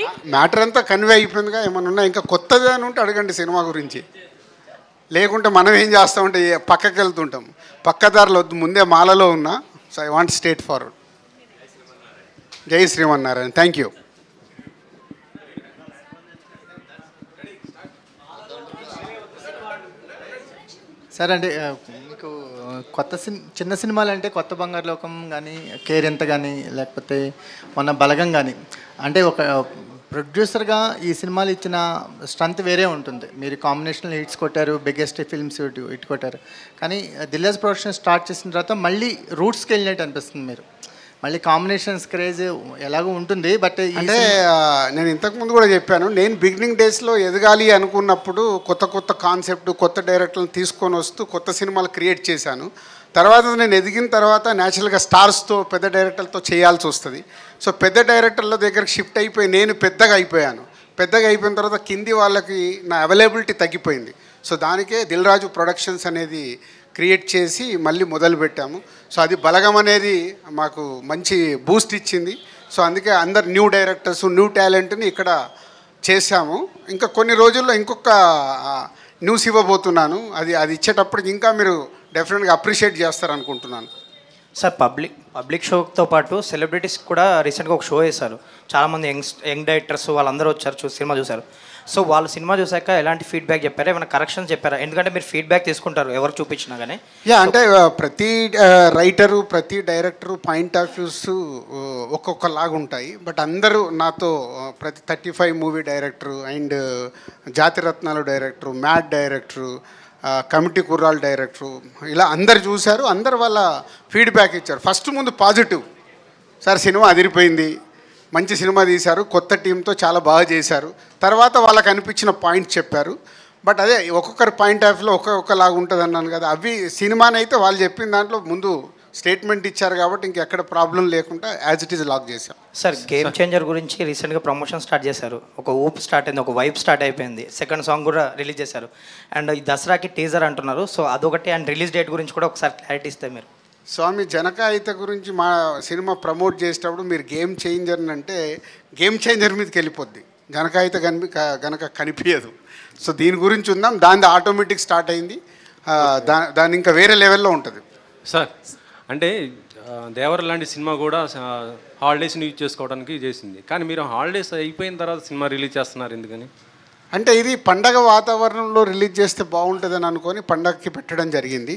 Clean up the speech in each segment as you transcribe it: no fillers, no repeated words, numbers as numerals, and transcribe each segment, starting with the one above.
ఏంటి? మ్యాటర్ అంతా కన్వే అయిపోయిందిగా. ఏమన్నా ఉన్నా ఇంకా కొత్తది అని ఉంటే అడగండి సినిమా గురించి. లేకుంటే మనం ఏం చేస్తామంటే పక్కకి వెళ్తుంటాం. పక్కదారులు వద్దు, ముందే మాలలో ఉన్నా. So I want straight forward. జై శ్రీమన్నారాయణ. Thank you. సరే అండి, మీకు చిన్న సినిమాలు అంటే కొత్త బంగారు లోకం కానీ, కేరింత కానీ, లేకపోతే మొన్న బలగం కానీ, అంటే ఒక ప్రొడ్యూసర్గా ఈ సినిమాలు ఇచ్చిన స్ట్రెంత్ వేరే ఉంటుంది. మీరు కాంబినేషనల్ హిట్స్ కొట్టారు, బిగ్గెస్ట్ ఫిల్మ్స్ ఇటు కొట్టారు. కానీ దిల్రాజు ప్రొడక్షన్ స్టార్ట్ చేసిన తర్వాత మళ్ళీ రూట్స్కి వెళ్ళినట్టు అనిపిస్తుంది. మీరు మళ్ళీ కాంబినేషన్స్ క్రేజ్ ఎలాగో ఉంటుంది. బట్ అంటే నేను ఇంతకుముందు కూడా చెప్పాను, నేను బిగినింగ్ డేస్లో ఎదగాలి అనుకున్నప్పుడు కొత్త కొత్త కాన్సెప్ట్, కొత్త డైరెక్టర్లను తీసుకొని వస్తూ కొత్త సినిమాలు క్రియేట్ చేశాను. తర్వాత నేను ఎదిగిన తర్వాత న్యాచురల్గా స్టార్స్తో, పెద్ద డైరెక్టర్లతో చేయాల్సి వస్తుంది. సో పెద్ద డైరెక్టర్ల దగ్గరికి షిఫ్ట్ అయిపోయి నేను పెద్దగా అయిపోయాను. పెద్దగా అయిపోయిన తర్వాత కింది వాళ్ళకి నా అవైలబిలిటీ తగ్గిపోయింది. సో దానికే దిల్రాజు ప్రొడక్షన్స్ అనేది క్రియేట్ చేసి మళ్ళీ మొదలుపెట్టాము. సో అది బలగం అనేది మాకు మంచి బూస్ట్ ఇచ్చింది. సో అందుకే అందరు న్యూ డైరెక్టర్స్, న్యూ టాలెంట్ని ఇక్కడ చేశాము. ఇంకా కొన్ని రోజుల్లో ఇంకొక న్యూస్ ఇవ్వబోతున్నాను. అది ఇచ్చేటప్పటికి ఇంకా మీరు డెఫినెట్గా అప్రిషియేట్ చేస్తారనుకుంటున్నాను. సార్, పబ్లిక్ షోతో పాటు సెలబ్రిటీస్ కూడా రీసెంట్గా ఒక షో వేశారు. చాలామంది యంగ్ డైరెక్టర్స్ వాళ్ళందరూ వచ్చారు, సినిమా చూశారు. సో వాళ్ళు సినిమా చూసాక ఎలాంటి ఫీడ్బ్యాక్ చెప్పారా, ఏమైనా కరెక్షన్స్ చెప్పారా? ఎందుకంటే మీరు ఫీడ్బ్యాక్ తీసుకుంటారు ఎవరు చూపించినా కానీ. అంటే ప్రతి రైటరు, ప్రతి డైరెక్టరు పాయింట్ ఆఫ్ వ్యూస్ ఒక్కొక్కలాగా ఉంటాయి. బట్ అందరూ నాతో ప్రతి 35 movie director and Jathiratnalu director, mad director, committee కుర్రాల్ డైరెక్టరు, ఇలా అందరు చూశారు. అందరు వాళ్ళ ఫీడ్బ్యాక్ ఇచ్చారు. ఫస్ట్ ముందు పాజిటివ్, సార్ సినిమా అదిరిపోయింది, మంచి సినిమా తీశారు, కొత్త టీంతో చాలా బాగా చేశారు. తర్వాత వాళ్ళకి అనిపించిన పాయింట్ చెప్పారు. బట్ అదే ఒక్కొక్కరి పాయింట్ ఆఫ్ వ్యూలో ఒక్కొక్కలాగా ఉంటుంది అన్నాను కదా. అవి సినిమానైతే వాళ్ళు చెప్పిన దాంట్లో ముందు స్టేట్మెంట్ ఇచ్చారు కాబట్టి ఇంకెక్కడ ప్రాబ్లం లేకుండా యాజ్ ఇట్ ఈజ్ లాక్ చేశాం. సార్, గేమ్ చేంజర్ గురించి రీసెంట్గా ప్రమోషన్ స్టార్ట్ చేశారు. ఒక ఊపు స్టార్ట్ అయింది, ఒక వైబ్ స్టార్ట్ అయిపోయింది. సెకండ్ సాంగ్ కూడా రిలీజ్ చేశారు. అండ్ ఈ దసరాకి టీజర్ అంటున్నారు. సో అదొకటి. అండ్ రిలీజ్ డేట్ గురించి కూడా ఒకసారి క్లారిటీ ఇస్తే మీరు. స్వామి జనకాయిత గురించి మా సినిమా ప్రమోట్ చేసేటప్పుడు మీరు గేమ్ చేంజర్ అంటే గేమ్ చేంజర్ మీదకి వెళ్ళిపోద్ది, జనకాయిత గనక కనిపించదు. సో దీని గురించి ఉందాం, దాని ఆటోమేటిక్ స్టార్ట్ అయింది. దాని ఇంకా వేరే లెవెల్లో ఉంటుంది. సార్, అంటే దేవర లాంటి సినిమా కూడా హాలిడేస్ని యూజ్ చేసుకోవడానికి చేసింది. కానీ మీరు హాలిడేస్ అయిపోయిన తర్వాత సినిమా రిలీజ్ చేస్తున్నారు ఎందుకని? అంటే ఇది పండగ వాతావరణంలో రిలీజ్ చేస్తే బాగుంటుందని అనుకొని పండగకి పెట్టడం జరిగింది.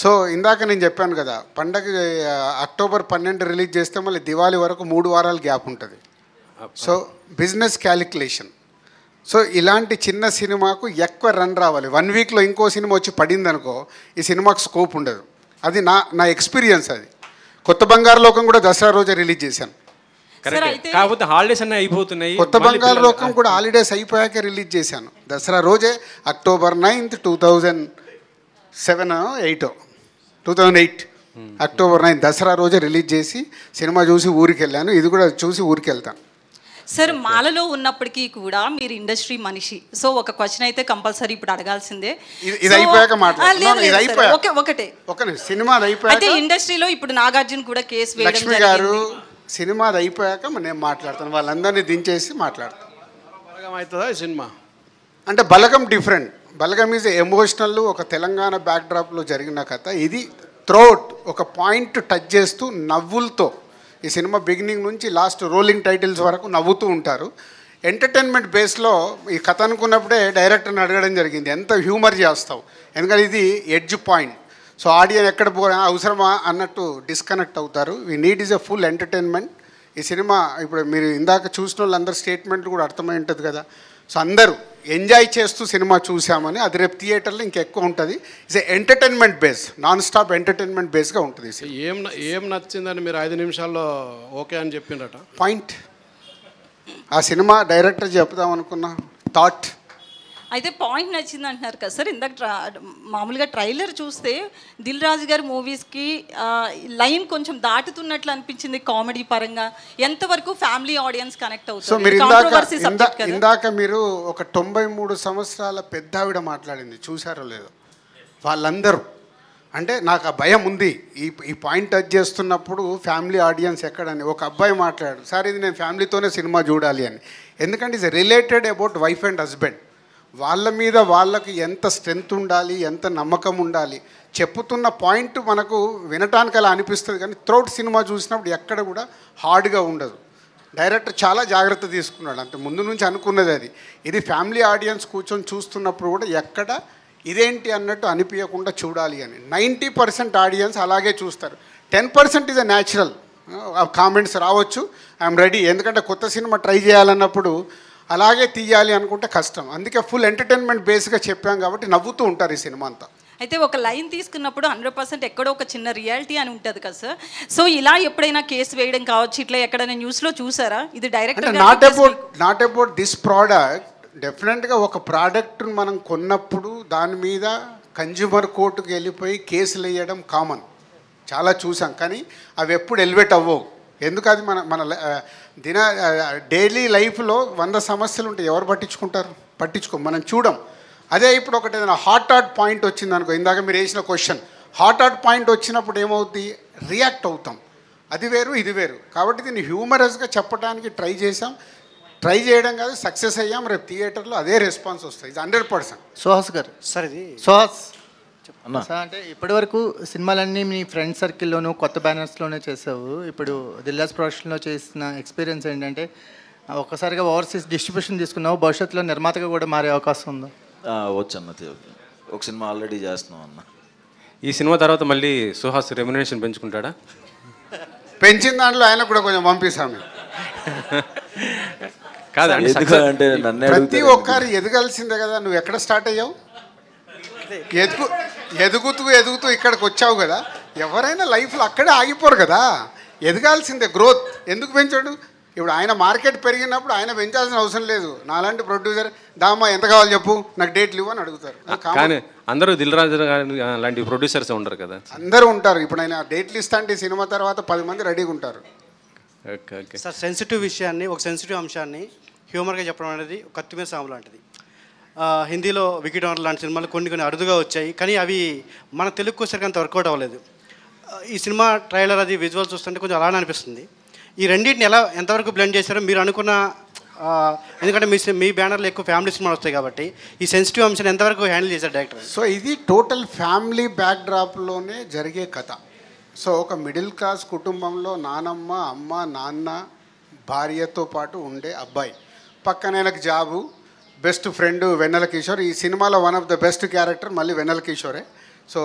సో ఇందాక నేను చెప్పాను కదా, పండగ అక్టోబర్ 12 రిలీజ్ చేస్తే మళ్ళీ దివాళీ వరకు 3 వారాల గ్యాప్ ఉంటుంది. So business calculation. సో ఇలాంటి చిన్న సినిమాకు ఎక్కువ రన్ రావాలి. 1 వీక్లో ఇంకో సినిమా వచ్చి పడింది అనుకో, ఈ సినిమాకు స్కోప్ ఉండదు. అది నా ఎక్స్పీరియన్స్. అది కొత్త బంగారు లోకం కూడా దసరా రోజే రిలీజ్ చేశాను. కాకపోతే హాలిడేస్ అన్నీ అయిపోతున్నాయి. కొత్త బంగారు లోకం కూడా హాలిడేస్ అయిపోయాకే రిలీజ్ చేశాను. దసరా రోజే అక్టోబర్ 9, 2008 అక్టోబర్ 9 దసరా రోజే రిలీజ్ చేసి సినిమా చూసి ఊరికి వెళ్ళాను. ఇది కూడా చూసి ఊరికి వెళ్తాను. సార్, మాలలో ఉన్నప్పటికీ కూడా మీరు ఇండస్ట్రీ మనిషి. సో ఒక క్వశ్చన్ అయితే కంపల్సరీ ఇప్పుడు అడగాల్సిందే. ఇది అయిపోయాక మాట్లాడు. ఒకటే సినిమా అయితే ఇండస్ట్రీలో ఇప్పుడు నాగార్జున కూడా కేసు వేయడం లక్ష్మి గారు, సినిమా అయిపోయాక నేను మాట్లాడతాను. వాళ్ళందరినీ దించేసి మాట్లాడతాను. బలగం అవుతుందా ఈ సినిమా? అంటే బలగం డిఫరెంట్. బలగం ఈజ్ ఎమోషనల్, ఒక తెలంగాణ బ్యాక్డ్రాప్లో జరిగిన కథ. ఇది త్రోట్ ఒక పాయింట్ టచ్ చేస్తూ నవ్వులతో ఈ సినిమా బిగినింగ్ నుంచి లాస్ట్ రోలింగ్ టైటిల్స్ వరకు నవ్వుతూ ఉంటారు. ఎంటర్టైన్మెంట్ బేస్లో ఈ కథ అనుకున్నప్పుడే డైరెక్టర్ని అడగడం జరిగింది, ఎంత హ్యూమర్ చేస్తావు, ఎందుకంటే ఇది ఎడ్జ్ పాయింట్. సో ఆడియన్స్ ఎక్కడ అవసరమా అన్నట్టు డిస్కనెక్ట్ అవుతారు. We need is a full entertainment. ఈ సినిమా ఇప్పుడు మీరు ఇందాక చూసిన వాళ్ళందరూ స్టేట్మెంట్ కూడా అర్థమై ఉంటుంది కదా. సో అందరూ ఎంజాయ్ చేస్తూ సినిమా చూసామని. అది రేపు థియేటర్లో ఇంకెక్కువ ఉంటుంది. It's entertainment base, non stop entertainment బేస్గా ఉంటుంది. ఏం నచ్చిందని మీరు 5 నిమిషాల్లో ఓకే అని చెప్పిండట పాయింట్. ఆ సినిమా డైరెక్టర్ చెప్దాం అనుకున్న థాట్. అయితే పాయింట్ నచ్చింది అంటున్నారు కదా సార్. ఇందాక మామూలుగా ట్రైలర్ చూస్తే దిల్ రాజు గారి మూవీస్కి లైన్ కొంచెం దాటుతున్నట్లు అనిపించింది కామెడీ పరంగా. ఎంతవరకు ఫ్యామిలీ ఆడియన్స్ కనెక్ట్ అవుతుంది? సో మీరు ఇందాక మీరు ఒక 93 సంవత్సరాల పెద్ద ఆవిడ మాట్లాడింది, చూసారో లేదో? వాళ్ళందరూ అంటే నాకు ఆ భయం ఉంది. ఈ పాయింట్ టచ్ చేస్తున్నప్పుడు ఫ్యామిలీ ఆడియన్స్ ఎక్కడని ఒక అబ్బాయి మాట్లాడు, సార్ ఇది నేను ఫ్యామిలీతోనే సినిమా చూడాలి అని. ఎందుకంటే it's related about wife and husband. వాళ్ళ మీద వాళ్ళకి ఎంత స్ట్రెంగ్త్ ఉండాలి, ఎంత నమ్మకం ఉండాలి. చెప్పుతున్న పాయింట్ మనకు వినటానికి అలా అనిపిస్తుంది, కానీ త్రౌట్ సినిమా చూసినప్పుడు ఎక్కడ కూడా హార్డ్గా ఉండదు. డైరెక్టర్ చాలా జాగ్రత్త తీసుకున్నాడు, అంత ముందు నుంచి అనుకున్నది అది. ఇది ఫ్యామిలీ ఆడియన్స్ కూర్చొని చూస్తున్నప్పుడు కూడా ఎక్కడ ఇదేంటి అన్నట్టు అనిపించకుండా చూడాలి అని. 90% ఆడియన్స్ అలాగే చూస్తారు. 10% ఈజ్ అ న్యాచురల్ కామెంట్స్ రావచ్చు, ఐఎమ్ రెడీ. ఎందుకంటే కొత్త సినిమా ట్రై చేయాలన్నప్పుడు అలాగే తీయాలి అనుకుంటే కష్టం. అందుకే ఫుల్ ఎంటర్టైన్మెంట్ బేస్గా చెప్పాం కాబట్టి నవ్వుతూ ఉంటారు ఈ సినిమా అంతా. అయితే ఒక లైన్ తీసుకున్నప్పుడు 100% ఎక్కడో ఒక చిన్న రియాలిటీ అని ఉంటుంది కదా సార్. సో ఇలా ఎప్పుడైనా కేసు వేయడం కావచ్చు, ఇట్లా ఎక్కడైనా న్యూస్లో చూసారా? ఇది director not about this product. డెఫినెట్గా ఒక ప్రోడక్ట్ని మనం కొన్నప్పుడు దాని మీద కన్జ్యూమర్ కోర్టుకు వెళ్ళిపోయి కేసులు వేయడం కామన్, చాలా చూసాం. కానీ అవి ఎప్పుడు ఎలివేట్ అవ్వవు. ఎందుకు? అది మన డైలీ లైఫ్లో 100 సమస్యలు ఉంటాయి, ఎవరు పట్టించుకో మనం చూడం. అదే ఇప్పుడు ఒకటి ఏదైనా హాట్ పాయింట్ వచ్చింది అనుకో, ఇందాక మీరు వేసిన క్వశ్చన్, హాట్ పాయింట్ వచ్చినప్పుడు ఏమవుతుంది, రియాక్ట్ అవుతాం. అది వేరు ఇది వేరు. కాబట్టి దీన్ని హ్యూమరస్గా చెప్పడానికి ట్రై చేయడం కాదు, సక్సెస్ అయ్యాం. రేపు థియేటర్లో అదే రెస్పాన్స్ వస్తుంది, 100%. సుహాస్ గారు, సార్ ఇది సుహాస్ సార్, అంటే ఇప్పటివరకు సినిమాలన్నీ మీ ఫ్రెండ్ సర్కిల్లోనూ కొత్త బ్యానర్స్లోనే చేసావు. ఇప్పుడు దిల్రాజ్ ప్రొడక్షన్లో చేసిన ఎక్స్పీరియన్స్ ఏంటంటే ఒక్కసారిగా ఓవర్సీస్ డిస్ట్రిబ్యూషన్ తీసుకున్నావు, భవిష్యత్తులో నిర్మాతగా కూడా మారే అవకాశం ఉందా? వచ్చు అన్న, ఒక సినిమా ఆల్రెడీ చేస్తున్నాం అన్న. ఈ సినిమా తర్వాత మళ్ళీ సుహాస్ రెమ్యునరేషన్ పెంచుకుంటాడా? పెంచిన దాంట్లో ఆయన కూడా కొంచెం పంపిస్తాము. కాదు అంటే నన్ను ప్రతి ఒక్కరు ఎదగాల్సిందే కదా. నువ్వు ఎక్కడ స్టార్ట్ అయ్యావు? ఎదుగుతూ ఇక్కడికి వచ్చావు కదా. ఎవరైనా లైఫ్లో అక్కడే ఆగిపోరు కదా, ఎదగాల్సిందే. గ్రోత్ ఎందుకు పెంచాడు? ఇప్పుడు ఆయన మార్కెట్ పెరిగినప్పుడు ఆయన పెంచాల్సిన అవసరం లేదు. నాలాంటి ప్రొడ్యూసర్ దామా ఎంత కావాలి చెప్పు, నాకు డేట్లు ఇవ్వు అని అడుగుతారు. కానీ అందరూ దిల్ రాజు లాంటి ప్రొడ్యూసర్స్ ఉండరు కదా. అందరూ ఉంటారు. ఇప్పుడు ఆయన డేట్లు ఇస్తా అంటే సినిమా తర్వాత 10 మంది రెడీగా ఉంటారు. ఓకే ఓకే సార్, సెన్సిటివ్ విషయాన్ని, ఒక సెన్సిటివ్ అంశాన్ని హ్యూమర్గా చెప్పడం అనేది కత్తి మీద సాము లాంటిది. హిందీలో వికీ డోనర్ లాంటి సినిమాలు కొన్ని అరుదుగా వచ్చాయి, కానీ అవి మన తెలుగుకు వచ్చేసరికి అంత వర్కౌట్ అవ్వలేదు. ఈ సినిమా ట్రైలర్ అది విజువల్ చూస్తుంటే కొంచెం అలానే అనిపిస్తుంది. ఈ రెండింటిని ఎంతవరకు బ్లెండ్ చేశారో మీరు అనుకున్న, ఎందుకంటే మీ బ్యానర్లో ఎక్కువ ఫ్యామిలీ సినిమాలు వస్తాయి కాబట్టి ఈ సెన్సిటివ్ అంశాన్ని ఎంతవరకు హ్యాండిల్ చేశారు డైరెక్టర్? సో ఇది టోటల్ ఫ్యామిలీ బ్యాక్డ్రాప్లోనే జరిగే కథ. సో ఒక మిడిల్ క్లాస్ కుటుంబంలో నానమ్మ, అమ్మ, నాన్న, భార్యతో పాటు ఉండే అబ్బాయి, పక్కన ఆయనకు జాబు, బెస్ట్ ఫ్రెండ్ వెన్నెల కిషోర్. ఈ సినిమాలో one of the best character మళ్ళీ వెన్నెల కిషోరే. సో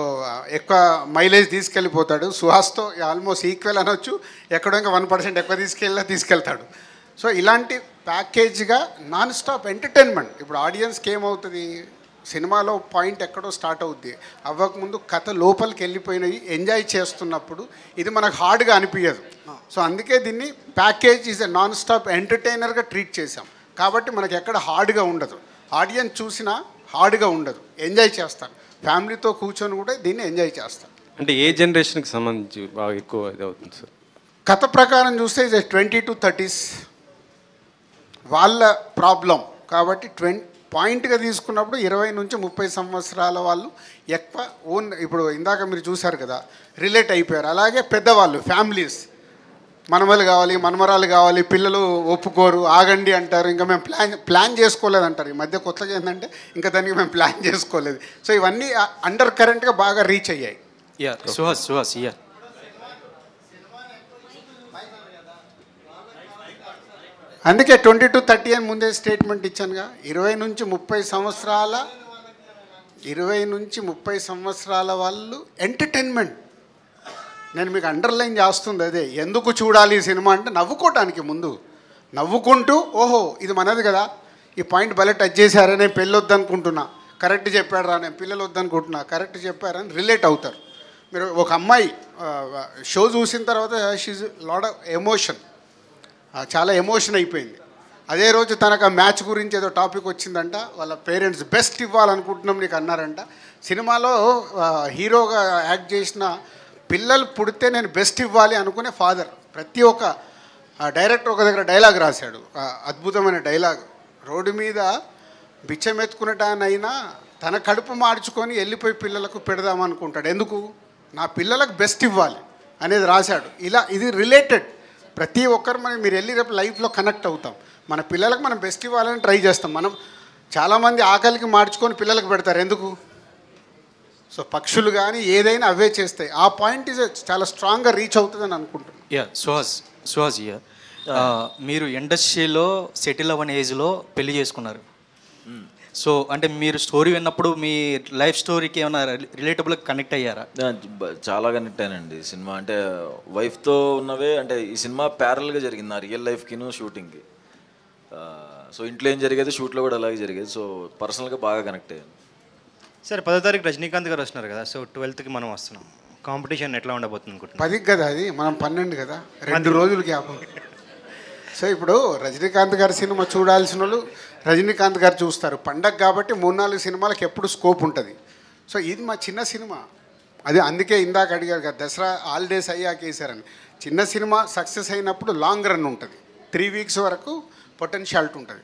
ఎక్కువ మైలేజ్ తీసుకెళ్ళిపోతాడు. సుహాస్తో ఆల్మోస్ట్ ఈక్వల్ అనొచ్చు, ఎక్కడో ఇంకా 1% ఎక్కువ తీసుకెళ్తాడు. సో ఇలాంటి ప్యాకేజ్గా నాన్ స్టాప్ ఎంటర్టైన్మెంట్. ఇప్పుడు ఆడియన్స్కి ఏమవుతుంది, సినిమాలో పాయింట్ ఎక్కడో స్టార్ట్ అవుద్ది, అవ్వకముందు కథ లోపలికి వెళ్ళిపోయినవి ఎంజాయ్ చేస్తున్నప్పుడు ఇది మనకు హార్డ్గా అనిపించదు. సో అందుకే దీన్ని package is a non stop ఎంటర్టైనర్గా ట్రీట్ చేసాం. కాబట్టి మనకి ఎక్కడ హార్డ్గా ఉండదు, ఆడియన్స్ చూసినా హార్డ్గా ఉండదు, ఎంజాయ్ చేస్తారు. ఫ్యామిలీతో కూర్చొని కూడా దీన్ని ఎంజాయ్ చేస్తారు. అంటే ఏ జనరేషన్కి సంబంధించి బాగా ఎక్కువ ఇది అవుతుంది సార్? కథ ప్రకారం చూస్తే ఇది 20 to 30s వాళ్ళ ప్రాబ్లం. కాబట్టి పాయింట్గా తీసుకున్నప్పుడు 20 నుంచి 30 సంవత్సరాల వాళ్ళు ఎక్కువ ఇప్పుడు ఇందాక మీరు చూశారు కదా, రిలేట్ అయిపోయారు. అలాగే పెద్దవాళ్ళు, ఫ్యామిలీస్, మనవలు కావాలి, మనమరాలు కావాలి, పిల్లలు ఒప్పుకోరు, ఆగండి అంటారు, ఇంకా మేము ప్లాన్ చేసుకోలేదు అంటారు. ఈ మధ్య కొత్తగా ఏంటంటే ఇంకా దానికి మేము ప్లాన్ చేసుకోలేదు. సో ఇవన్నీ అండర్ కరెంట్గా బాగా రీచ్ అయ్యాయి. సుహాస్ అందుకే 20 to 30 అని ముందే స్టేట్మెంట్ ఇచ్చానుగా. 20 నుంచి 30 సంవత్సరాల వాళ్ళు ఎంటర్టైన్మెంట్. నేను మీకు అండర్లైన్ చేస్తుంది అదే. ఎందుకు చూడాలి ఈ సినిమా అంటే నవ్వుకోవటానికి, ముందు నవ్వుకుంటూ ఓహో ఇది మనది కదా, ఈ పాయింట్ భలే టచ్ చేశారే, నేను పెళ్ళి వద్దనుకుంటున్నా, కరెక్ట్ చెప్పాడు రా, నేను పిల్లలు వద్దనుకుంటున్నా, కరెక్ట్ చెప్పారని రిలేట్ అవుతారు. మీరు ఒక అమ్మాయి షో చూసిన తర్వాత షీజ్ లాట్ ఆఫ్ ఎమోషన్, చాలా ఎమోషన్ అయిపోయింది. అదే రోజు తనకు ఆ మ్యాచ్ గురించి ఏదో టాపిక్ వచ్చిందంట, వాళ్ళ పేరెంట్స్ బెస్ట్ ఇవ్వాలనుకుంటున్నాం నీకు అన్నారంట. సినిమాలో హీరోగా యాక్ట్ చేసిన పిల్లలు పుడితే నేను బెస్ట్ ఇవ్వాలి అనుకునే ఫాదర్. ప్రతి ఒక్క డైరెక్టర్ ఒక దగ్గర డైలాగ్ రాశాడు, అద్భుతమైన డైలాగ్. రోడ్డు మీద బిచ్చమెత్తుకునేటానైనా తన కడుపు మార్చుకొని వెళ్ళిపోయి పిల్లలకు పెడదామనుకుంటాడు. ఎందుకు? నా పిల్లలకు బెస్ట్ ఇవ్వాలి అనేది రాశాడు. ఇలా ఇది రిలేటెడ్. ప్రతి ఒక్కరు మీరు వెళ్ళి రేపు లైఫ్లో కనెక్ట్ అవుతాం. మన పిల్లలకు మనం బెస్ట్ ఇవ్వాలని ట్రై చేస్తాం. మనం చాలామంది ఆకలికి మార్చుకొని పిల్లలకు పెడతారు. ఎందుకు? సో పక్షులు కానీ ఏదైనా అవే చేస్తాయి. ఆ పాయింట్ ఇస్ చాలా స్ట్రాంగ్గా రీచ్ అవుతుందని అనుకుంటున్నాను. యా సుహాస్ మీరు ఇండస్ట్రీలో సెటిల్ అవ్వని ఏజ్లో పెళ్లి చేసుకున్నారు. సో అంటే మీరు స్టోరీ విన్నప్పుడు మీ లైఫ్ స్టోరీకి ఏమైనా రిలేటబుల్గా కనెక్ట్ అయ్యారా? చాలా కనెక్ట్ అయ్యానండి. సినిమా అంటే వైఫ్తో ఉన్నవే, అంటే ఈ సినిమా ప్యారల్గా జరిగింది నా రియల్ లైఫ్కిను షూటింగ్కి. సో ఇంట్లో ఏం జరిగేది షూట్లో కూడా అలాగే జరిగేది. సో పర్సనల్గా బాగా కనెక్ట్ అయ్యాను. సరే 10వ తారీఖు రజనీకాంత్ గారు వస్తున్నారు కదా, సో 12కి మనం వస్తున్నాం. కాంపిటీషన్ ఎట్లా ఉండబోతుంది అనుకుంటున్నాం? 10కి కదా, అది మనం 12 కదా, 2 రోజులు గ్యాప్. సో ఇప్పుడు రజనీకాంత్ గారి సినిమా చూడాల్సిన వాళ్ళు రజనీకాంత్ గారు చూస్తారు. పండగ కాబట్టి 3-4 సినిమాలకు ఎప్పుడు స్కోప్ ఉంటుంది. సో ఇది మా చిన్న సినిమా, అది అందుకే ఇందాక అడిగారు కదా దసరా హాలిడేస్ అయ్యాక వేసారని. చిన్న సినిమా సక్సెస్ అయినప్పుడు లాంగ్ రన్ ఉంటుంది, 3 వీక్స్ వరకు పొటెన్షియాలిటీ ఉంటుంది.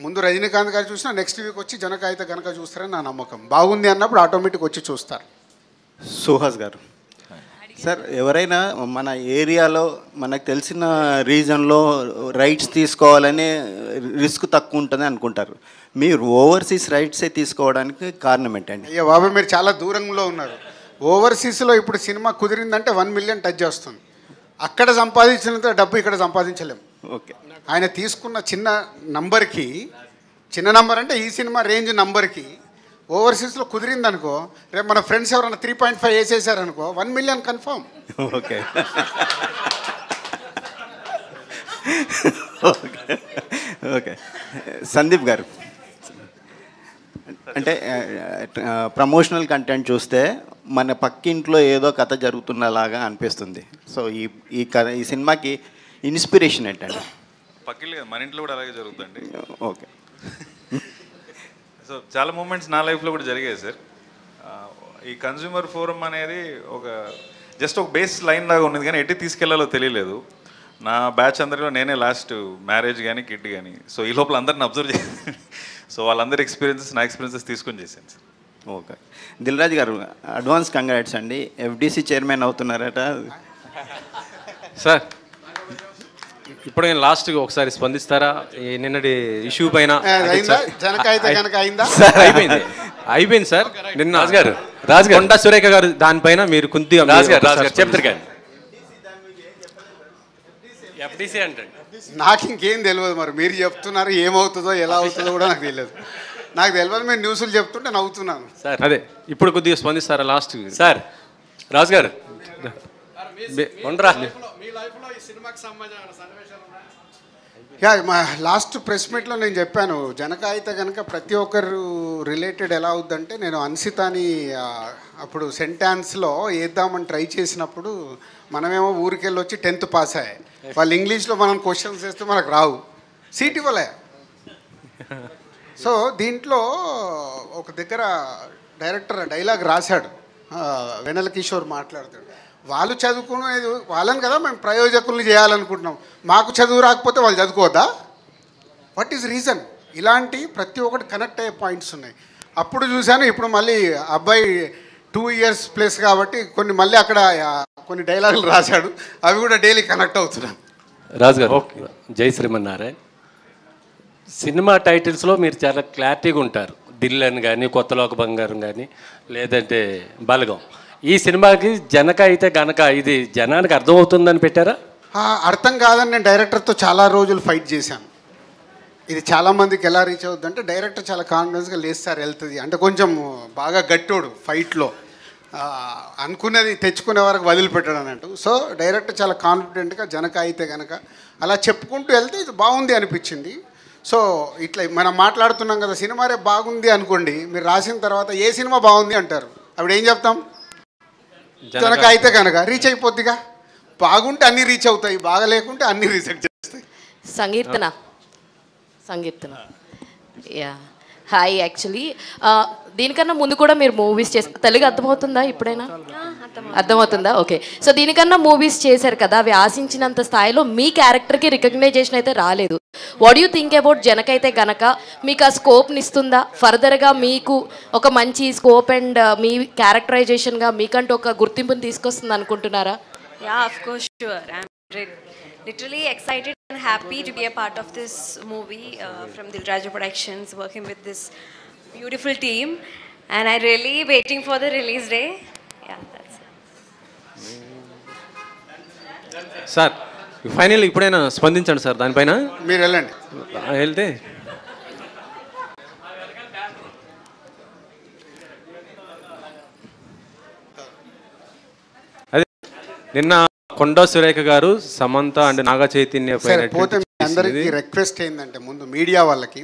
ముందు రజనీకాంత్ గారు చూసినా నెక్స్ట్ వీక్ వచ్చి జనకాయిత కనుక చూస్తారని నా నమ్మకం. బాగుంది అన్నప్పుడు ఆటోమేటిక్ వచ్చి చూస్తారు. సుహాస్ గారు సార్, ఎవరైనా మన ఏరియాలో మనకు తెలిసిన రీజన్లో రైట్స్ తీసుకోవాలని రిస్క్ తక్కువ ఉంటుంది అనుకుంటారు. మీరు ఓవర్సీస్ రైట్సే తీసుకోవడానికి కారణం ఏంటండి? అయ్యో బాబా, మీరు చాలా దూరంలో ఉన్నారు. ఓవర్సీస్లో ఇప్పుడు సినిమా కుదిరిందంటే 1 మిలియన్ టచ్ చేస్తుంది. అక్కడ సంపాదించినంత డబ్బు ఇక్కడ సంపాదించలేము. ఓకే, ఆయన తీసుకున్న చిన్న నంబర్కి, చిన్న నంబర్ అంటే ఈ సినిమా రేంజ్ నంబర్కి ఓవర్సీస్లో కుదిరిందనుకో, రేపు మన ఫ్రెండ్స్ ఎవరైనా 3.5 వేసేసారనుకో 1 million confirm. Okay okay Sandeep గారు, అంటే ప్రమోషనల్ కంటెంట్ చూస్తే మన పక్కింట్లో ఏదో కథ జరుగుతున్నలాగా అనిపిస్తుంది. సో ఈ సినిమాకి ఇన్స్పిరేషన్ ఏంటండి? పక్కింట్లో మన ఇంట్లో కూడా అలాగే జరుగుతుందండి. ఓకే. సో చాలా మూమెంట్స్ నా లైఫ్లో కూడా జరిగాయి సార్. ఈ కన్జ్యూమర్ ఫోరం అనేది జస్ట్ ఒక బేస్ లైన్ లాగా ఉన్నది, కానీ ఎట్టి తీసుకెళ్లాలో తెలియలేదు. నా బ్యాచ్ అందరిలో నేనే లాస్ట్ మ్యారేజ్ కానీ కిడ్ కానీ. సో ఈ లోపల అందరిని అబ్జర్వ్ చేసి సో వాళ్ళందరి ఎక్స్పీరియన్సెస్ నా ఎక్స్పీరియన్సెస్ తీసుకొని చేశాను సార్. ఓకే. దిల్ రాజు గారు, అడ్వాన్స్ కంగ్రాట్స్ అండి, ఎఫ్డీసీ చైర్మన్ అవుతున్నారట సార్. ఇప్పుడు నేను లాస్ట్ ఒకసారి స్పందిస్తారా నిన్నటి ఇష్యూ పైన? అయిపోయింది సార్. నిన్న రాజు కొండా సురేఖ గారు దానిపైన మీరు కొద్దిగా చెప్తారు కానీ ఎఫ్డీసీ అంటే నాకు ఇంకేం తెలియదు. మరి మీరు చెప్తున్నారు, ఏమవుతుందో ఎలా అవుతుందో కూడా నాకు తెలియదు. నాకు తెలియదు, మీరు న్యూస్లు చెప్తుంటే నవ్వుతున్నాను సార్. అదే ఇప్పుడు కొద్దిగా స్పందిస్తారా లాస్ట్? సార్ రాజు గారు మా లాస్ట్ ప్రెస్ మీట్లో నేను చెప్పాను, జనకాయిత కనుక ప్రతి ఒక్కరు రిలేటెడ్ ఎలా అవుద్దంటే, నేను అన్సితాని అప్పుడు సెంటాన్స్లో వేద్దామని ట్రై చేసినప్పుడు మనమేమో ఊరికెళ్ళి వచ్చి 10th పాస్ అయ్యాయి. వాళ్ళు ఇంగ్లీష్లో మనం క్వశ్చన్స్ వేస్తే మనకు రావు, సీట్ ఇవ్వలే. సో దీంట్లో ఒక దగ్గర డైరెక్టర్ డైలాగ్ రాశాడు, వెనల్ కిషోర్ మాట్లాడతాడు, వాళ్ళు చదువుకునేది వాళ్ళని కదా మేము ప్రయోజకుల్ని చేయాలనుకుంటున్నాం, మాకు చదువు రాకపోతే వాళ్ళు చదువుకోవద్దా? What is reason? ఇలాంటి ప్రతి ఒక్కటి కనెక్ట్ అయ్యే పాయింట్స్ ఉన్నాయి. అప్పుడు చూశాను, ఇప్పుడు మళ్ళీ అబ్బాయి 2 years ప్లస్ కాబట్టి కొన్ని మళ్ళీ అక్కడ కొన్ని డైలాగులు రాశాడు, అవి కూడా డైలీ కనెక్ట్ అవుతున్నాను. రాజు గారు, జై శ్రీమన్నారాయణ. సినిమా టైటిల్స్లో మీరు చాలా క్లారిటీగా ఉంటారు. దిల్ అని కానీ, కొత్తలోక బంగారం కానీ, లేదంటే బలగం. ఈ సినిమాకి జనక అయితే గనక ఇది జనానికి అర్థమవుతుందని పెట్టారా? అర్థం కాదని నేను డైరెక్టర్తో చాలా రోజులు ఫైట్ చేశాను. ఇది చాలామందికి ఎలా రీచ్ అవుతుందంటే, డైరెక్టర్ చాలా కాన్ఫిడెన్స్గా లేదు సార్ వెళ్తుంది అంటే, కొంచెం బాగా గట్టోడు ఫైట్లో, అనుకున్నది తెచ్చుకునే వరకు వదిలిపెట్టాడు అన్నట్టు. సో డైరెక్టర్ చాలా కాన్ఫిడెంట్గా జనక అయితే కనుక అలా చెప్పుకుంటూ వెళ్తే ఇది బాగుంది అనిపించింది. సో ఇట్లా మనం మాట్లాడుతున్నాం కదా, సినిమా రేపు బాగుంది అనుకోండి, మీరు రాసిన తర్వాత ఏ సినిమా బాగుంది అంటారు, అప్పుడు ఏం చెప్తాం? జనక అయితే కనుక రీచ్ అయిపోద్దిగా. బాగుంటే అన్నీ రీచ్ అవుతాయి, బాగా లేకుంటే అన్నీ రిజెక్ట్ చేస్తాయి. సంగీతన యా హాయ్. యాక్చువల్లీ దీనికన్నా ముందు కూడా మీరు మూవీస్ చేస్తారు, తెలుగు అర్థమవుతుందా? ఇప్పుడైనా అర్థమవుతుందా? ఓకే. సో దీనికన్నా మూవీస్ చేశారు కదా, అవి ఆశించినంత స్థాయిలో మీ క్యారెక్టర్కి రికగ్నైజేషన్ అయితే రాలేదు. వాట్ యూ థింక్ అబౌట్ జనకైతే గనక మీకు ఆ స్కోప్ని ఇస్తుందా, ఫర్దర్గా మీకు ఒక మంచి స్కోప్ అండ్ మీ క్యారెక్టరైజేషన్గా మీకంటూ ఒక గుర్తింపుని తీసుకొస్తుంది అనుకుంటున్నారా? Yeah, of course, sure. I'm literally excited and happy to be a part of this movie from Dilraja Productions, working with this beautiful team, and I'm really waiting for the release day. Yeah, that's it. Sir final ఇప్పుడైనా స్పందించండి sir దానిపైన. మీరు వెళ్ళండి. వెళ్తే అదే నిన్న కొండా సురేఖ గారు, Samantha and Naga Chaitanya సరే పోతే మీ అందరికీ రిక్వెస్ట్ ఏంటంటే, ముందు మీడియా వాళ్ళకి,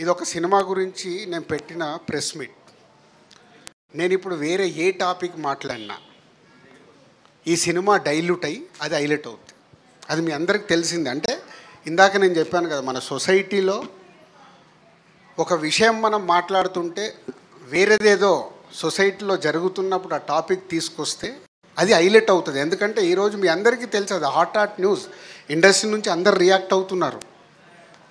ఇది ఒక సినిమా గురించి నేను పెట్టిన ప్రెస్ మీట్. నేను ఇప్పుడు వేరే ఏ టాపిక్ మాట్లాడినా ఈ సినిమా డైల్యూట్ అయ్యి అది హైలైట్ అవుతుంది. అది మీ అందరికి తెలిసింది. అంటే ఇందాక నేను చెప్పాను కదా, మన సొసైటీలో ఒక విషయం మనం మాట్లాడుతుంటే వేరేదేదో సొసైటీలో జరుగుతున్నప్పుడు ఆ టాపిక్ తీసుకొస్తే అది హైలైట్ అవుతుంది. ఎందుకంటే ఈరోజు మీ అందరికీ తెలుసు, అది హాట్ న్యూస్. ఇండస్ట్రీ నుంచి అందరు రియాక్ట్ అవుతున్నారు.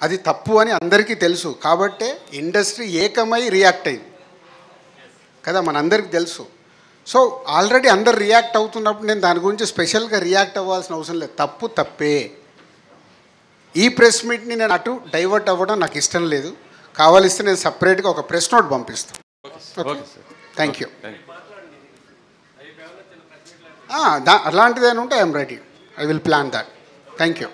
అది తప్పు అని అందరికీ తెలుసు. కాబట్టే ఇండస్ట్రీ ఏకమై రియాక్ట్ అయింది కదా, మనందరికీ తెలుసు. సో ఆల్రెడీ అందరు రియాక్ట్ అవుతున్నప్పుడు నేను దాని గురించి స్పెషల్గా రియాక్ట్ అవ్వాల్సిన అవసరం లేదు. తప్పు తప్పే. ఈ ప్రెస్ మీట్ని నేను అటు డైవర్ట్ అవ్వడం నాకు ఇష్టం లేదు. కావాలిస్తే నేను సపరేట్గా ఒక ప్రెస్ నోట్ పంపిస్తాను. Thank you. అలాంటిది ఏమైనా ఉంటే I'm ready. I will plan that. Thank you.